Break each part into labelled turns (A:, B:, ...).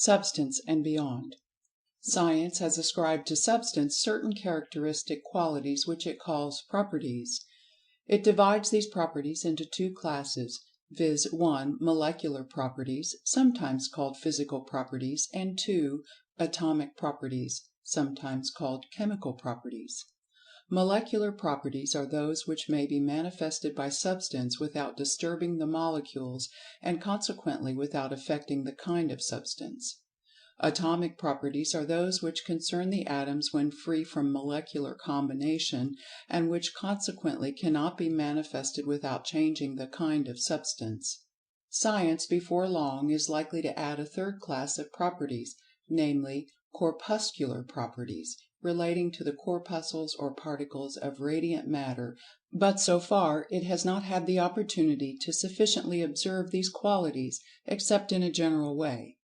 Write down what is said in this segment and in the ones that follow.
A: substance, and beyond. Science has ascribed to Substance certain characteristic qualities which it calls Properties. It divides these properties into two classes, viz. 1. Molecular properties, sometimes called physical properties, and 2. Atomic properties, sometimes called chemical properties. Molecular properties are those which may be manifested by Substance without disturbing the molecules, and consequently without affecting the kind of Substance. Atomic properties are those which concern the atoms when free from molecular combination, and which consequently cannot be manifested without changing the kind of Substance. Science before long is likely to add a third class of properties, namely corpuscular properties, relating to the corpuscles or particles of radiant matter, but so far it has not had the opportunity to sufficiently observe these qualities, except in a general way.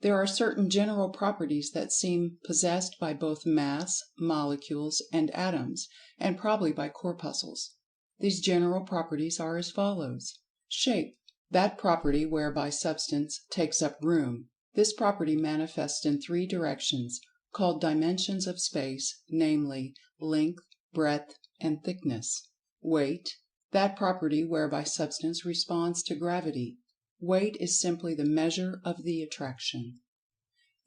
A: There are certain general properties that seem possessed by both mass, molecules, and atoms, and probably by corpuscles. These general properties are as follows: Shape, that property whereby Substance takes up room. This property manifests in three directions, called dimensions of space, namely, length, breadth, and thickness. Weight, that property whereby Substance responds to gravity. Weight is simply the measure of the attraction.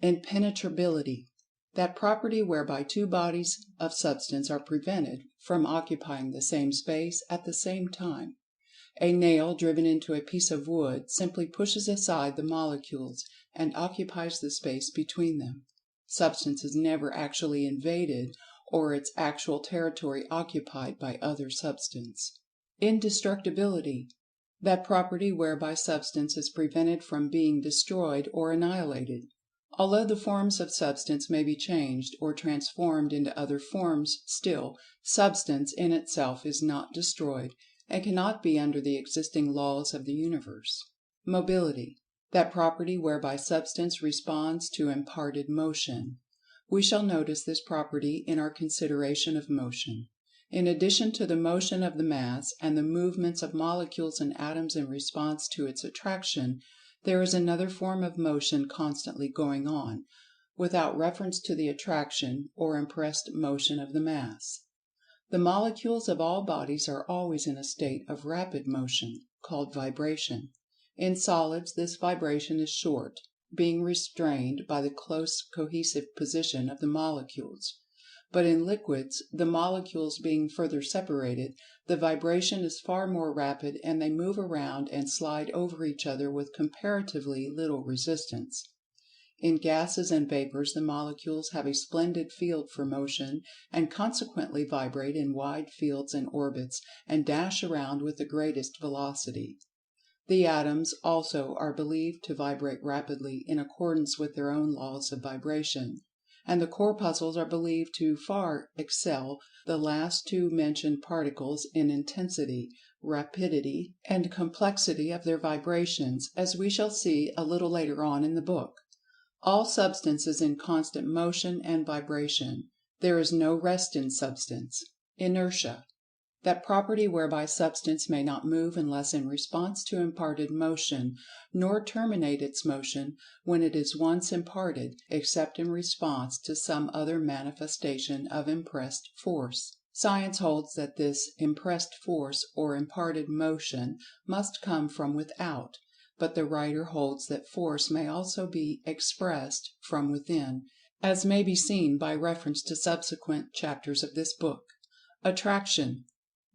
A: Impenetrability, that property whereby two bodies of Substance are prevented from occupying the same space at the same time. A nail driven into a piece of wood simply pushes aside the molecules and occupies the space between them. Substance is never actually invaded, or its actual territory occupied by other Substance. Indestructibility, that property whereby Substance is prevented from being destroyed or annihilated. Although the forms of Substance may be changed or transformed into other forms, still, Substance in itself is not destroyed, and cannot be under the existing laws of the Universe. Mobility, that property whereby Substance responds to imparted motion. We shall notice this property in our consideration of motion. In addition to the motion of the mass, and the movements of molecules and atoms in response to its attraction, there is another form of motion constantly going on, without reference to the attraction or impressed motion of the mass. The molecules of all bodies are always in a state of rapid motion, called vibration. In solids this vibration is short, being restrained by the close cohesive position of the molecules. But in liquids, the molecules being further separated, the vibration is far more rapid, and they move around and slide over each other with comparatively little resistance. In gases and vapors the molecules have a splendid field for motion, and consequently vibrate in wide fields and orbits, and dash around with the greatest velocity. The atoms also are believed to vibrate rapidly in accordance with their own laws of vibration, and the corpuscles are believed to far excel the last two mentioned particles in intensity, rapidity, and complexity of their vibrations, as we shall see a little later on in the book. All Substance is in constant motion and vibration. There is no rest in Substance. Inertia, that property whereby Substance may not move unless in response to imparted motion, nor terminate its motion when it is once imparted, except in response to some other manifestation of impressed force. Science holds that this impressed force or imparted motion must come from without, but the writer holds that force may also be expressed from within, as may be seen by reference to subsequent chapters of this book. Attraction,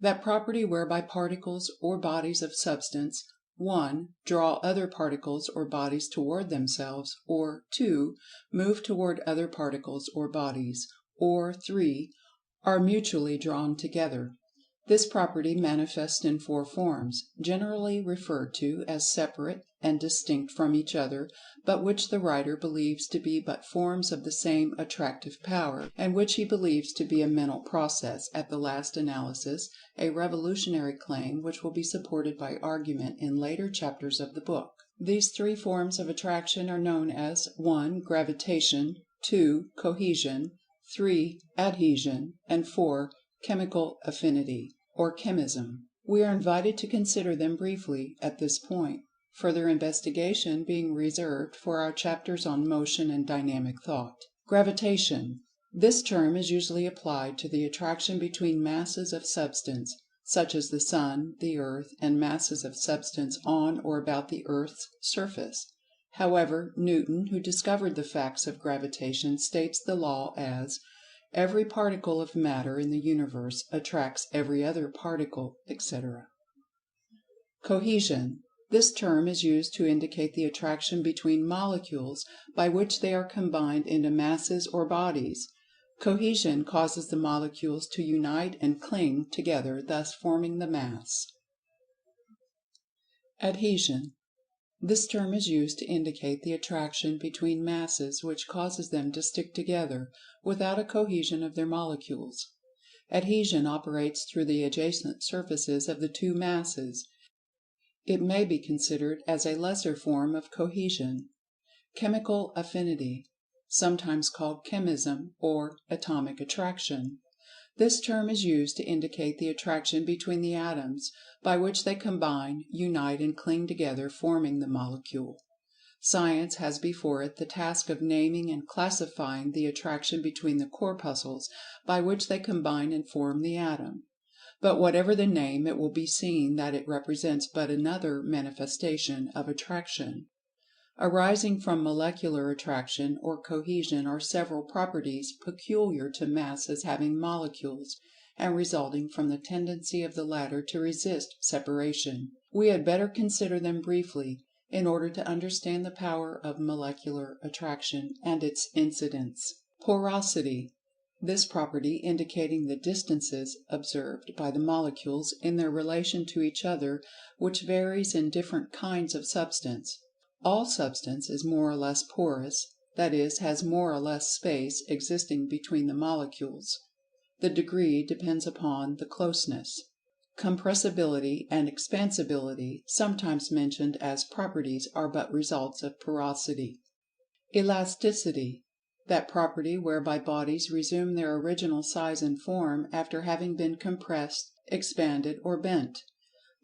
A: that property whereby particles or bodies of Substance 1. Draw other particles or bodies toward themselves, or 2. Move toward other particles or bodies, or 3. Are mutually drawn together. This property manifests in four forms, generally referred to as separate and distinct from each other, but which the writer believes to be but forms of the same attractive power, and which he believes to be a mental process, at the last analysis, a revolutionary claim which will be supported by argument in later chapters of the book. These three forms of attraction are known as 1. Gravitation, 2. Cohesion, 3. Adhesion, and 4. Chemical affinity, or chemism. We are invited to consider them briefly at this point. further investigation being reserved for our chapters on Motion and Dynamic Thought. Gravitation. This term is usually applied to the attraction between masses of Substance, such as the Sun, the Earth, and masses of Substance on or about the Earth's surface. However, Newton, who discovered the facts of gravitation, states the law as "every particle of matter in the universe attracts every other particle," etc. Cohesion. This term is used to indicate the attraction between molecules by which they are combined into masses or bodies. Cohesion causes the molecules to unite and cling together, thus forming the mass. Adhesion. This term is used to indicate the attraction between masses which causes them to stick together, without a cohesion of their molecules. Adhesion operates through the adjacent surfaces of the two masses. It may be considered as a lesser form of cohesion. Chemical affinity, sometimes called chemism or atomic attraction. This term is used to indicate the attraction between the atoms, by which they combine, unite, and cling together, forming the molecule. Science has before it the task of naming and classifying the attraction between the corpuscles, by which they combine and form the atom. But whatever the name, it will be seen that it represents but another manifestation of attraction. Arising from molecular attraction or cohesion are several properties peculiar to masses having molecules, and resulting from the tendency of the latter to resist separation. We had better consider them briefly, in order to understand the power of molecular attraction and its incidence. Porosity. This property indicating the distances observed by the molecules in their relation to each other, which varies in different kinds of substance. All substance is more or less porous, that is, has more or less space existing between the molecules. The degree depends upon the closeness. Compressibility and expansibility, sometimes mentioned as properties, are but results of porosity. Elasticity. That property whereby bodies resume their original size and form after having been compressed, expanded, or bent.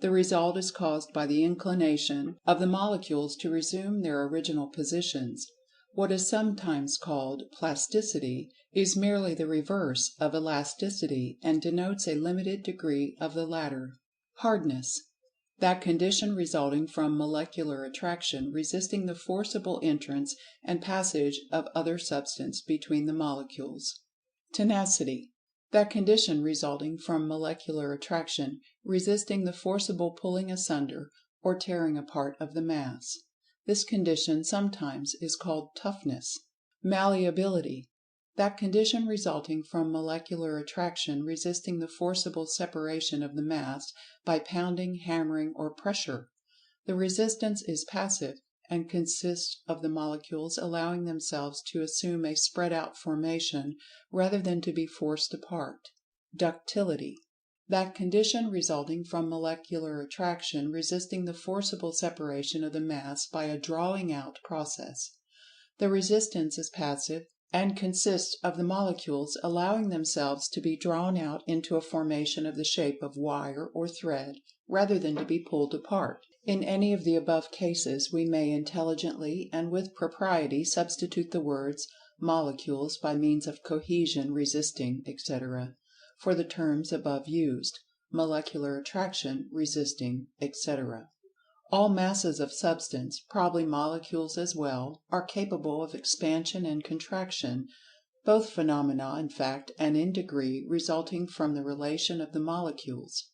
A: The result is caused by the inclination of the molecules to resume their original positions. What is sometimes called plasticity is merely the reverse of elasticity, and denotes a limited degree of the latter. Hardness. That condition resulting from molecular attraction resisting the forcible entrance and passage of other substance between the molecules. Tenacity. That condition resulting from molecular attraction resisting the forcible pulling asunder or tearing apart of the mass. This condition sometimes is called toughness. Malleability. That condition resulting from molecular attraction resisting the forcible separation of the mass by pounding, hammering, or pressure. The resistance is passive, and consists of the molecules allowing themselves to assume a spread out formation rather than to be forced apart. Ductility. That condition resulting from molecular attraction resisting the forcible separation of the mass by a drawing out process. The resistance is passive, and consists of the molecules allowing themselves to be drawn out into a formation of the shape of wire or thread, rather than to be pulled apart. In any of the above cases we may intelligently and with propriety substitute the words molecules by means of cohesion, resisting, etc., for the terms above used, molecular attraction, resisting, etc. All masses of Substance, probably molecules as well, are capable of expansion and contraction, both phenomena in fact and in degree resulting from the relation of the molecules.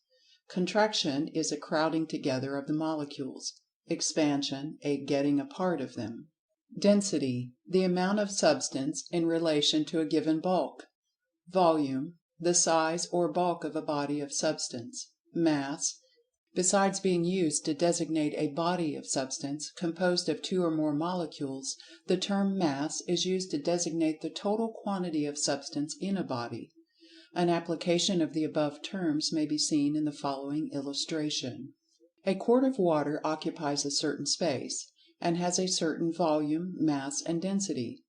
A: Contraction is a crowding together of the molecules; expansion, a getting apart of them. Density. The amount of Substance in relation to a given bulk. Volume. The size or bulk of a body of Substance. Mass. Besides being used to designate a body of Substance composed of two or more molecules, the term Mass is used to designate the total quantity of Substance in a body. An application of the above terms may be seen in the following illustration. A quart of water occupies a certain space, and has a certain volume, mass, and density.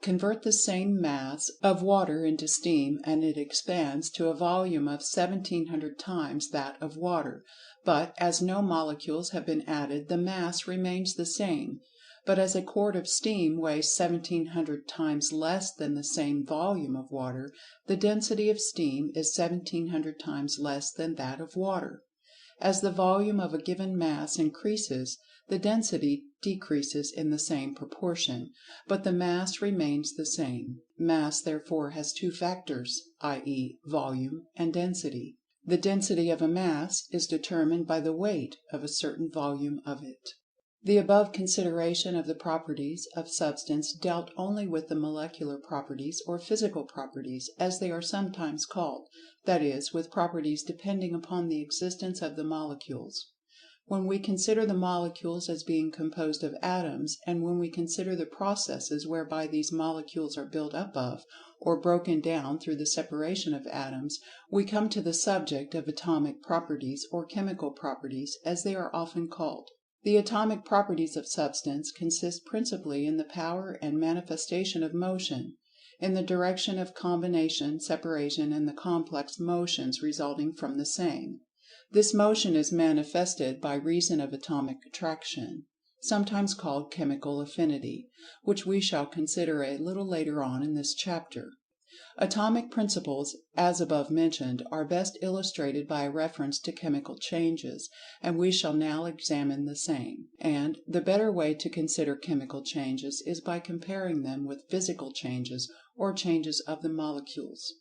A: Convert the same mass of water into steam and it expands to a volume of 1,700 times that of water, but as no molecules have been added the mass remains the same. But as a quart of steam weighs 1,700 times less than the same volume of water, the density of steam is 1,700 times less than that of water. As the volume of a given mass increases, the density decreases in the same proportion, but the mass remains the same. Mass therefore has two factors, i.e., volume and density. The density of a mass is determined by the weight of a certain volume of it. The above consideration of the properties of Substance dealt only with the molecular properties, or physical properties, as they are sometimes called, that is, with properties depending upon the existence of the molecules. When we consider the molecules as being composed of atoms, and when we consider the processes whereby these molecules are built up of, or broken down through the separation of atoms, we come to the subject of atomic properties, or chemical properties, as they are often called. The atomic properties of Substance consist principally in the power and manifestation of motion, in the direction of combination, separation, and the complex motions resulting from the same. This motion is manifested by reason of atomic attraction, sometimes called chemical affinity, which we shall consider a little later on in this chapter. Atomic principles, as above mentioned, are best illustrated by a reference to chemical changes, and we shall now examine the same. And the better way to consider chemical changes is by comparing them with physical changes, or changes of the molecules.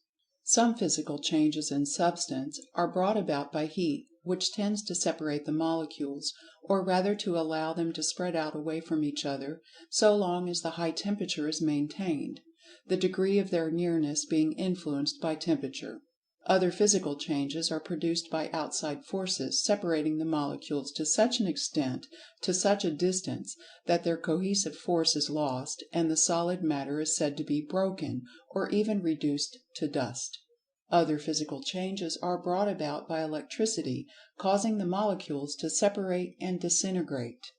A: Some physical changes in Substance are brought about by heat, which tends to separate the molecules, or rather to allow them to spread out away from each other, so long as the high temperature is maintained, the degree of their nearness being influenced by temperature. Other physical changes are produced by outside forces, separating the molecules to such an extent, to such a distance, that their cohesive force is lost, and the solid matter is said to be broken, or even reduced to dust. Other physical changes are brought about by electricity, causing the molecules to separate and disintegrate.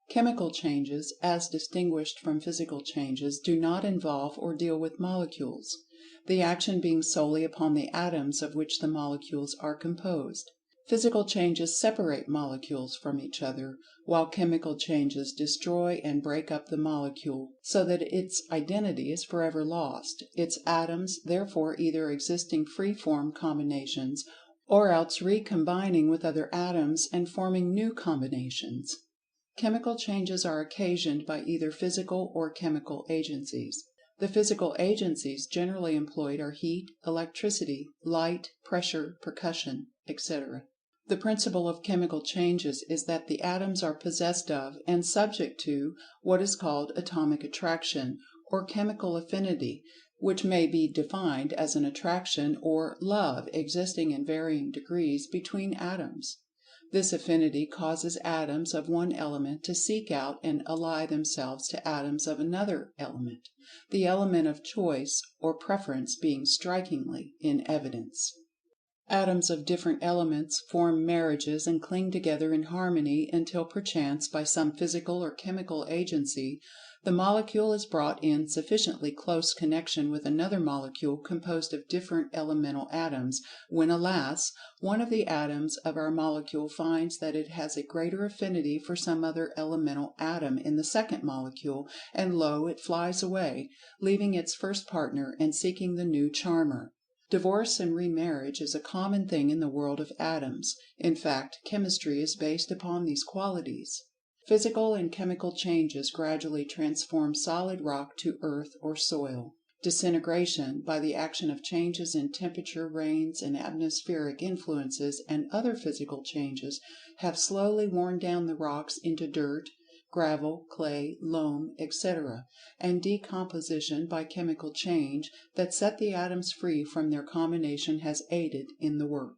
A: Chemical changes, as distinguished from physical changes, do not involve or deal with molecules, the action being solely upon the atoms of which the molecules are composed. Physical changes separate molecules from each other, while chemical changes destroy and break up the molecule, so that its identity is forever lost, its atoms therefore either existing free-form combinations, or else recombining with other atoms and forming new combinations. Chemical changes are occasioned by either physical or chemical agencies. The physical agencies generally employed are heat, electricity, light, pressure, percussion, etc. The principle of chemical changes is that the atoms are possessed of, and subject to, what is called atomic attraction, or chemical affinity, which may be defined as an attraction or love existing in varying degrees between atoms. This affinity causes atoms of one element to seek out and ally themselves to atoms of another element, the element of choice or preference being strikingly in evidence. Atoms of different elements form marriages and cling together in harmony until perchance, by some physical or chemical agency, the molecule is brought in sufficiently close connection with another molecule composed of different elemental atoms, when, alas, one of the atoms of our molecule finds that it has a greater affinity for some other elemental atom in the second molecule, and lo, it flies away, leaving its first partner and seeking the new charmer. Divorce and remarriage is a common thing in the world of atoms. In fact, chemistry is based upon these qualities. Physical and chemical changes gradually transform solid rock to earth or soil. Disintegration, by the action of changes in temperature, rains, and atmospheric influences, and other physical changes, have slowly worn down the rocks into dirt, gravel, clay, loam, etc., and decomposition by chemical change that set the atoms free from their combination has aided in the work.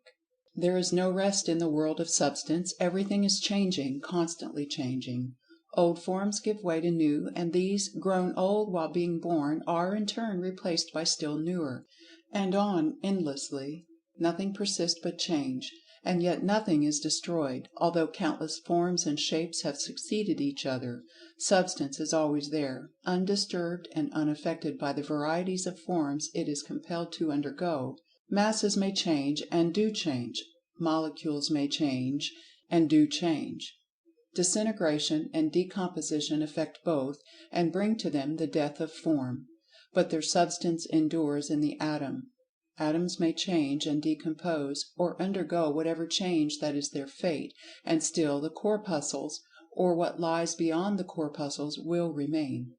A: There is no rest in the world of Substance. Everything is changing, constantly changing. Old forms give way to new, and these, grown old while being born, are in turn replaced by still newer, and on endlessly. Nothing persists but change, and yet nothing is destroyed, although countless forms and shapes have succeeded each other. Substance is always there, undisturbed and unaffected by the varieties of forms it is compelled to undergo. Masses may change, and do change; molecules may change, and do change. Disintegration and decomposition affect both, and bring to them the death of form. But their substance endures in the atom. Atoms may change and decompose, or undergo whatever change that is their fate, and still the corpuscles, or what lies beyond the corpuscles, will remain.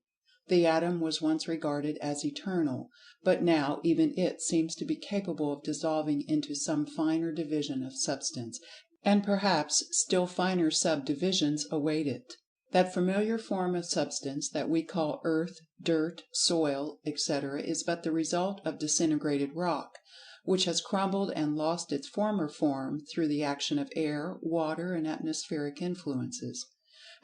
A: The atom was once regarded as eternal, but now even it seems to be capable of dissolving into some finer division of substance, and perhaps still finer subdivisions await it. That familiar form of substance that we call earth, dirt, soil, etc., is but the result of disintegrated rock, which has crumbled and lost its former form through the action of air, water, and atmospheric influences.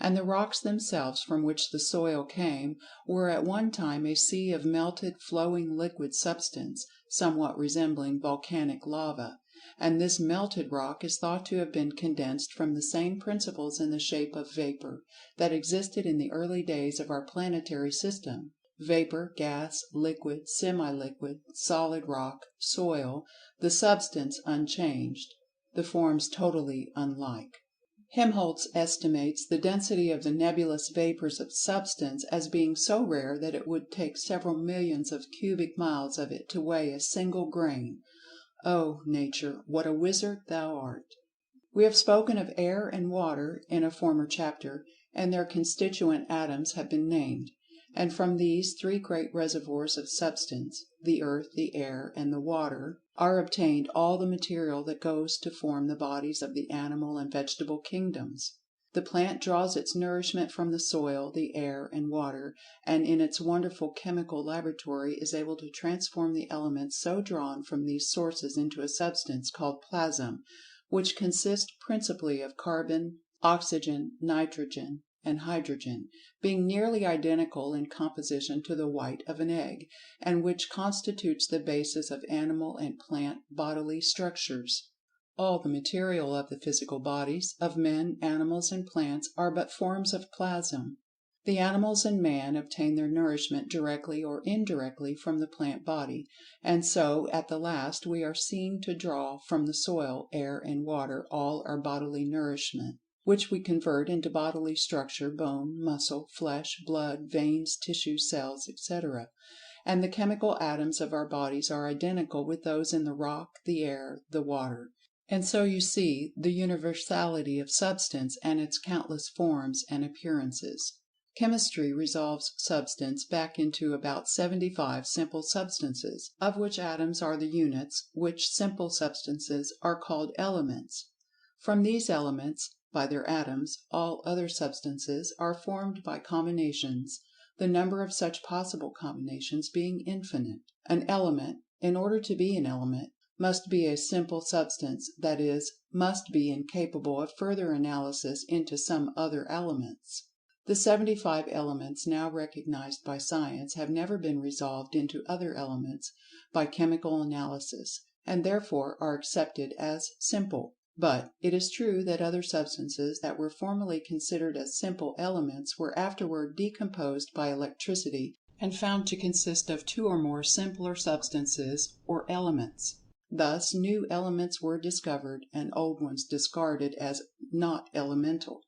A: And the rocks themselves, from which the soil came, were at one time a sea of melted, flowing liquid substance, somewhat resembling volcanic lava. And this melted rock is thought to have been condensed from the same principles in the shape of vapor that existed in the early days of our planetary system. Vapor, gas, liquid, semi-liquid, solid rock, soil, the substance unchanged, the forms totally unlike. Helmholtz estimates the density of the nebulous vapors of Substance as being so rare that it would take several millions of cubic miles of it to weigh a single grain. Oh, Nature, what a wizard thou art! We have spoken of air and water in a former chapter, and their constituent atoms have been named. And from these three great reservoirs of Substance, the earth, the air, and the water, are obtained all the material that goes to form the bodies of the animal and vegetable kingdoms. The plant draws its nourishment from the soil, the air, and water, and in its wonderful chemical laboratory is able to transform the elements so drawn from these sources into a substance called plasm, which consists principally of carbon, oxygen, nitrogen, and hydrogen, being nearly identical in composition to the white of an egg, and which constitutes the basis of animal and plant bodily structures. All the material of the physical bodies of men, animals, and plants are but forms of plasm. The animals and man obtain their nourishment directly or indirectly from the plant body, and so at the last we are seen to draw from the soil, air, and water all our bodily nourishment, which we convert into bodily structure, bone, muscle, flesh, blood, veins, tissues, cells, etc. And the chemical atoms of our bodies are identical with those in the rock, the air, the water. And so you see the universality of Substance and its countless forms and appearances. Chemistry resolves Substance back into about 75 simple substances, of which atoms are the units, which simple substances are called elements. From these elements, by their atoms, all other substances are formed by combinations, the number of such possible combinations being infinite. An element, in order to be an element, must be a simple substance, that is, must be incapable of further analysis into some other elements. The 75 elements now recognized by science have never been resolved into other elements by chemical analysis, and therefore are accepted as simple. But it is true that other substances that were formerly considered as simple elements were afterward decomposed by electricity and found to consist of two or more simpler substances or elements. Thus new elements were discovered, and old ones discarded as not elemental.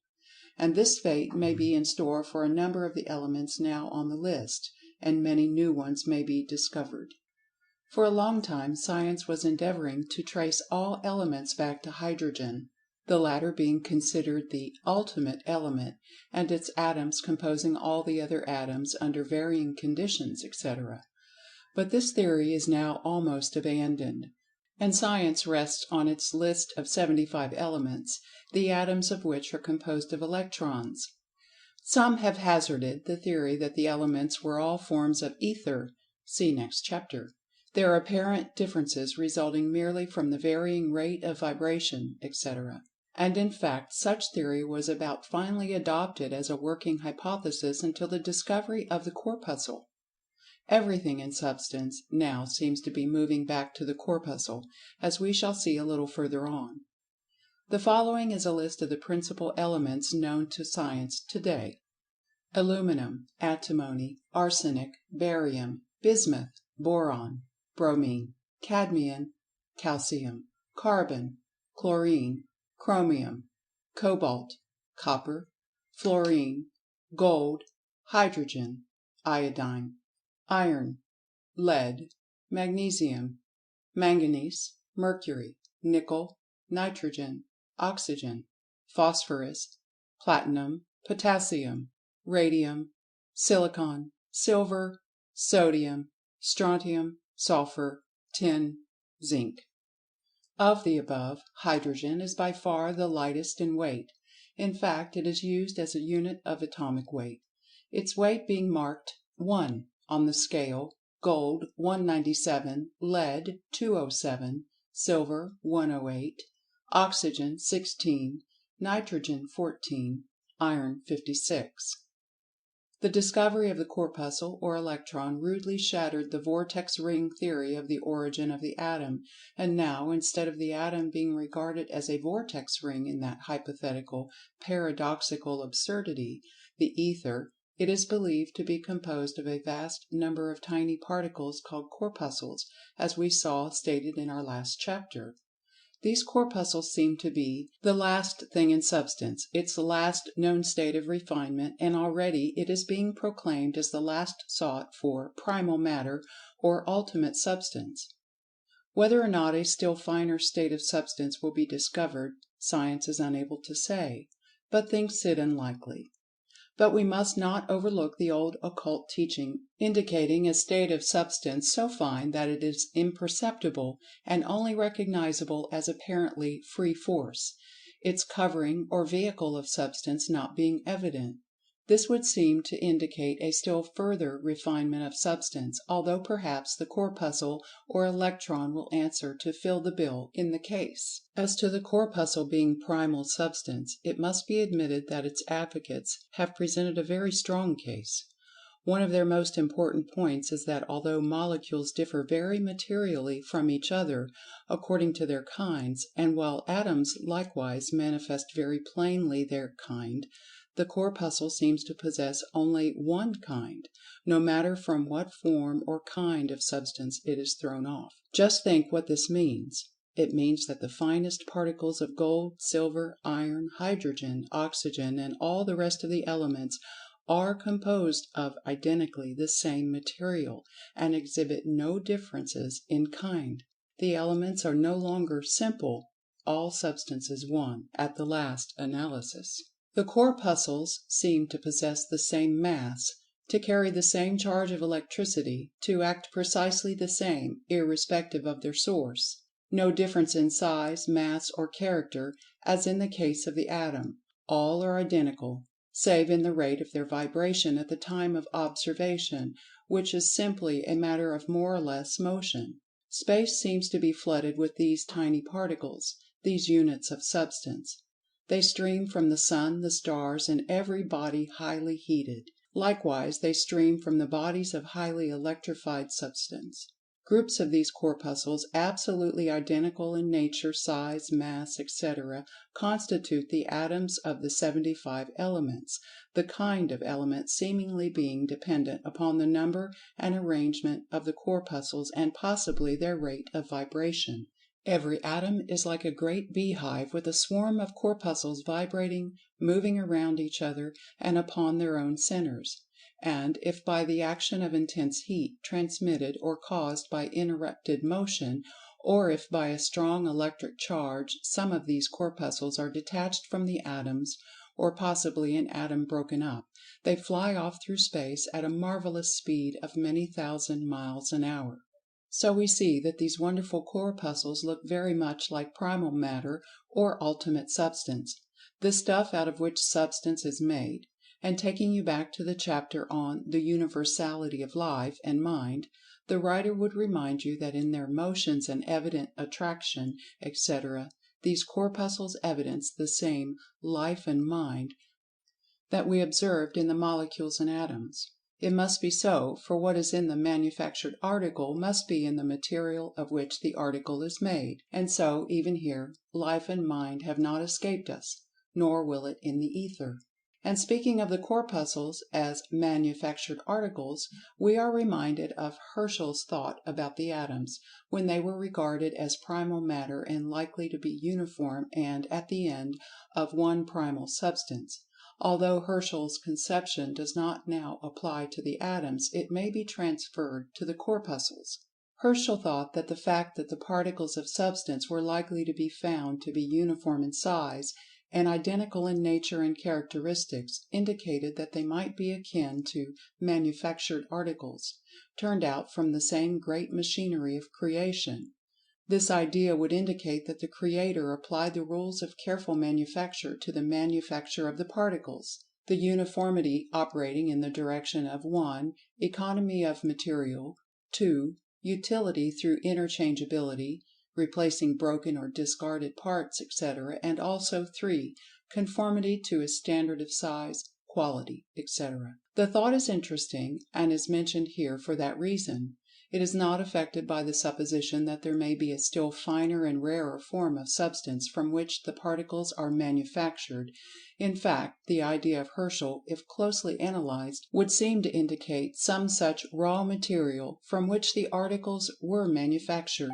A: And this fate may be in store for a number of the elements now on the list, and many new ones may be discovered. For a long time science was endeavoring to trace all elements back to hydrogen, the latter being considered the ultimate element, and its atoms composing all the other atoms under varying conditions, etc. But this theory is now almost abandoned, and science rests on its list of 75 elements, the atoms of which are composed of electrons. Some have hazarded the theory that the elements were all forms of ether (see next chapter), their apparent differences resulting merely from the varying rate of vibration, etc. And in fact such theory was about finally adopted as a working hypothesis until the discovery of the corpuscle. Everything in Substance now seems to be moving back to the corpuscle, as we shall see a little further on. The following is a list of the principal elements known to science today: aluminum, antimony, arsenic, barium, bismuth, boron, bromine, cadmium, calcium, carbon, chlorine, chromium, cobalt, copper, fluorine, gold, hydrogen, iodine, iron, lead, magnesium, manganese, mercury, nickel, nitrogen, oxygen, phosphorus, platinum, potassium, radium, silicon, silver, sodium, strontium, sulfur, tin, zinc. Of the above, hydrogen is by far the lightest in weight. In fact, it is used as a unit of atomic weight, its weight being marked 1 on the scale, gold 197, lead 207, silver 108, oxygen 16, nitrogen 14, iron 56. The discovery of the corpuscle or electron rudely shattered the vortex ring theory of the origin of the atom, and now, instead of the atom being regarded as a vortex ring in that hypothetical, paradoxical absurdity, the Ether, it is believed to be composed of a vast number of tiny particles called corpuscles, as we saw stated in our last chapter. These corpuscles seem to be the last thing in Substance, its last known state of refinement, and already it is being proclaimed as the last sought for Primal Matter or Ultimate Substance. Whether or not a still finer state of Substance will be discovered, science is unable to say, but thinks it unlikely. But we must not overlook the old occult teaching indicating a state of Substance so fine that it is imperceptible, and only recognizable as apparently Free Force, its covering or vehicle of Substance not being evident. This would seem to indicate a still further refinement of Substance, although perhaps the corpuscle or electron will answer to fill the bill in the case. As to the corpuscle being Primal Substance, it must be admitted that its advocates have presented a very strong case. One of their most important points is that although molecules differ very materially from each other, according to their kinds, and while atoms likewise manifest very plainly their kind, the corpuscle seems to possess only one kind, no matter from what form or kind of substance it is thrown off. Just think what this means. It means that the finest particles of gold, silver, iron, hydrogen, oxygen, and all the rest of the elements are composed of identically the same material, and exhibit no differences in kind. The elements are no longer simple, all Substance is one, at the last analysis. The corpuscles seem to possess the same mass, to carry the same charge of electricity, to act precisely the same, irrespective of their source. No difference in size, mass, or character, as in the case of the atom. All are identical, save in the rate of their vibration at the time of observation, which is simply a matter of more or less motion. Space seems to be flooded with these tiny particles, these units of Substance. They stream from the sun, the stars, and every body highly heated. Likewise they stream from the bodies of highly electrified Substance. Groups of these corpuscles, absolutely identical in nature, size, mass, etc., constitute the atoms of the 75 elements, the kind of element seemingly being dependent upon the number and arrangement of the corpuscles, and possibly their rate of vibration. Every atom is like a great beehive with a swarm of corpuscles vibrating, moving around each other, and upon their own centers. And if by the action of intense heat, transmitted or caused by interrupted motion, or if by a strong electric charge, some of these corpuscles are detached from the atoms, or possibly an atom broken up, they fly off through space at a marvelous speed of many thousand miles an hour. So we see that these wonderful corpuscles look very much like Primal Matter or Ultimate Substance, the stuff out of which Substance is made. And taking you back to the chapter on the Universality of Life and Mind, the writer would remind you that in their motions and evident attraction, etc., these corpuscles evidence the same "life and mind" that we observed in the molecules and atoms. It must be so, for what is in the manufactured article must be in the material of which the article is made. And so, even here, Life and Mind have not escaped us, nor will it in the Ether. And speaking of the Corpuscles as "manufactured articles," we are reminded of Herschel's thought about the Atoms, when they were regarded as primal matter and likely to be uniform and, at the end, of one primal substance. Although Herschel's conception does not now apply to the Atoms, it may be transferred to the Corpuscles. Herschel thought that the fact that the particles of Substance were likely to be found to be uniform in size, and identical in nature and characteristics, indicated that they might be akin to "manufactured articles," turned out from the same great machinery of creation. This idea would indicate that the Creator applied the rules of careful manufacture to the manufacture of the Particles, the uniformity operating in the direction of (1) economy of material, (2) utility through interchangeability, replacing broken or discarded parts, etc., and also (3) conformity to a standard of size, quality, etc. The thought is interesting, and is mentioned here for that reason. It is not affected by the supposition that there may be a still finer and rarer form of Substance from which the Particles are manufactured. In fact, the idea of Herschel, if closely analyzed, would seem to indicate some such raw material from which the articles were manufactured.